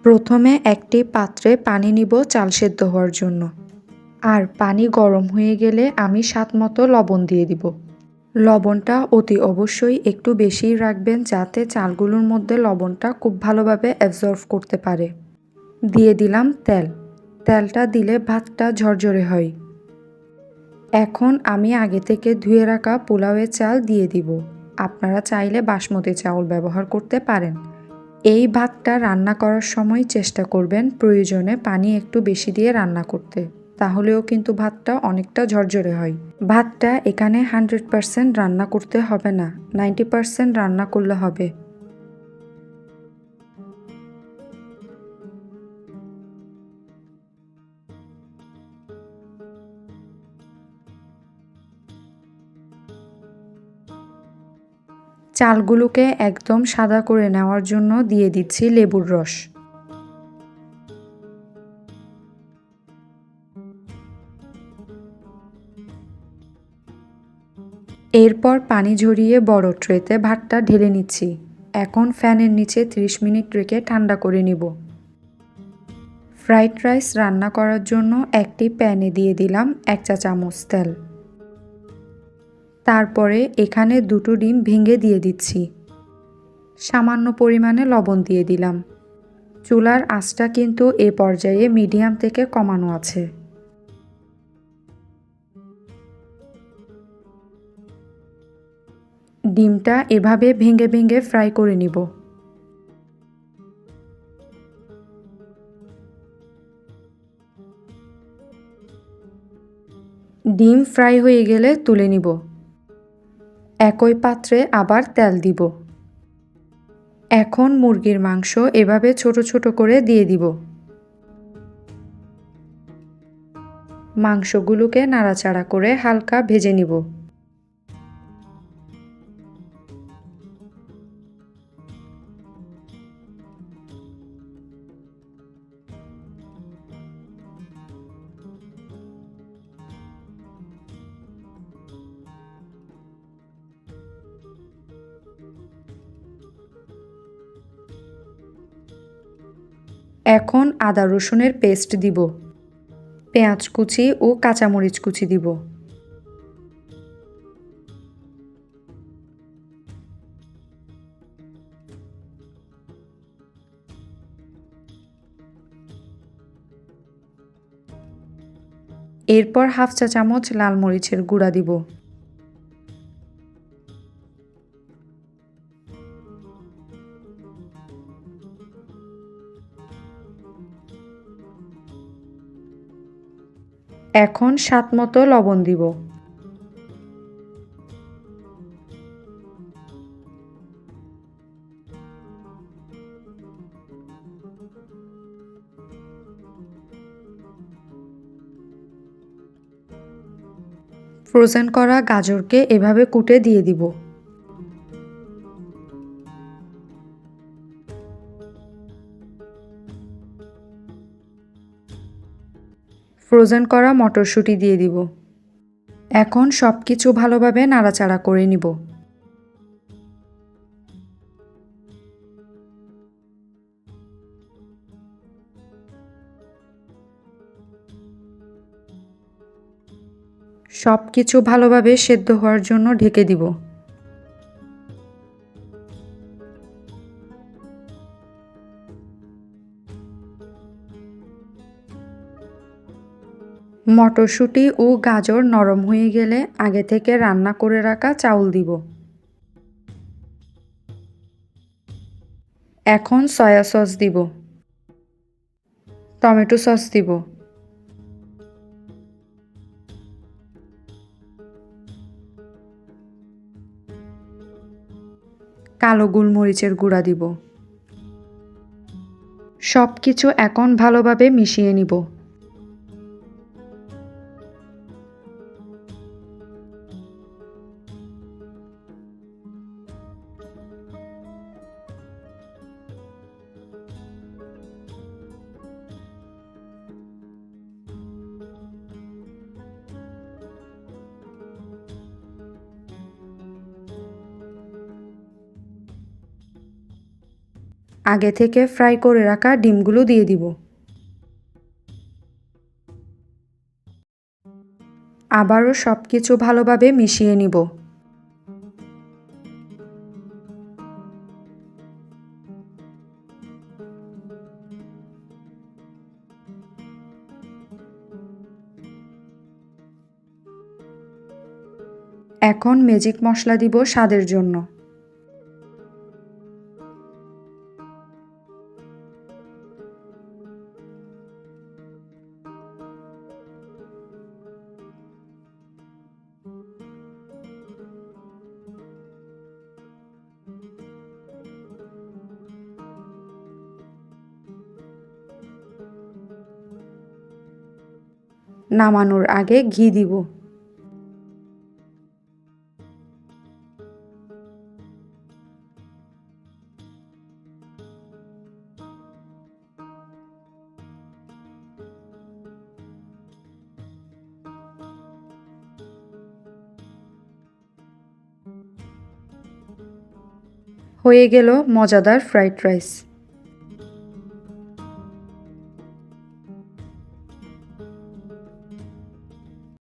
প্রথমে একটি পাত্রে পানি নিব চাল সেদ্ধ হওয়ার জন্য। আর পানি গরম হয়ে গেলে আমি স্বাদমতো লবণ দিয়ে দিব। লবণটা অতি অবশ্যই একটু বেশিই রাখবেন যাতে চালগুলোর মধ্যে লবণটা খুব ভালোভাবে অ্যাবজর্ব করতে পারে। দিয়ে দিলাম তেল। তেলটা দিলে ভাতটা ঝরঝরে হয়। এখন আমি আগে থেকে ধুয়ে রাখা পোলাওয়ের চাল দিয়ে দিব। আপনারা চাইলে বাসমতি চাউল ব্যবহার করতে পারেন। এই ভাতটা রান্না করার সময় চেষ্টা করবেন প্রয়োজনে পানি একটু বেশি দিয়ে রান্না করতে, তাহলেও কিন্তু ভাতটা অনেকটা ঝরঝরে হয়। ভাতটা এখানে 100% রান্না করতে হবে না, 90% রান্না করলে হবে। চালগুলোকে একদম সাদা করে নেওয়ার জন্য দিয়ে দিচ্ছি লেবুর রস। এরপর পানি ঝরিয়ে বড় ট্রেতে ভাতটা ঢেলে নিচ্ছি। এখন ফ্যানের নিচে 30 মিনিট রেখে ঠান্ডা করে নিব। ফ্রাইড রাইস রান্না করার জন্য একটি প্যানে দিয়ে দিলাম 1 চা চামচ তেল। তারপরে এখানে 2টো ডিম ভেঙে দিয়ে দিচ্ছি। সামান্য পরিমাণে লবণ দিয়ে দিলাম। চুলার আঁচটা কিন্তু এ পর্যায়ে মিডিয়াম থেকে কমানো আছে। ডিমটা এভাবে ভেঙে ভেঙে ফ্রাই করে নিব। ডিম ফ্রাই হয়ে গেলে তুলে নিব। একই পাত্রে আবার তেল দিব। এখন মুরগির মাংস এভাবে ছোট ছোট করে দিয়ে দিব। মাংসগুলোকে নাড়াচাড়া করে হালকা ভেজে নিব। এখন আদা রসুনের পেস্ট দিব। পেঁয়াজ কুচি ও কাঁচামরিচ কুচি দিব। এরপর হাফ চা চামচ লাল মরিচের গুঁড়া দিব। এখন স্বাদমতো লবণ দিব। ফ্রোজেন করা গাজরকে এভাবে কুটে দিয়ে দিব। ফ্রোজেন করা মটরশুঁটি দিয়ে দিব। এখন সবকিছু ভালোভাবে নাড়াচাড়া করে নিব। সবকিছু ভালোভাবে সেদ্ধ হওয়ার জন্য ঢেকে দিব। মটরশুঁটি ও গাজর নরম হয়ে গেলে আগে থেকে রান্না করে রাখা চাউল দিব। এখন সয়া সস দিব। টমেটো সস দিব। কালো গোলমরিচের গুঁড়া দিব। সবকিছু এখন ভালোভাবে মিশিয়ে নিব। আগে থেকে ফ্রাই করে রাখা ডিমগুলো দিয়ে দিব। আবারও সব কিছু ভালোভাবে মিশিয়ে নিব। এখন ম্যাজিক মশলা দিব স্বাদের জন্য। নামানোর আগে ঘি দিব। হয়ে গেল মজাদার ফ্রাইড রাইস।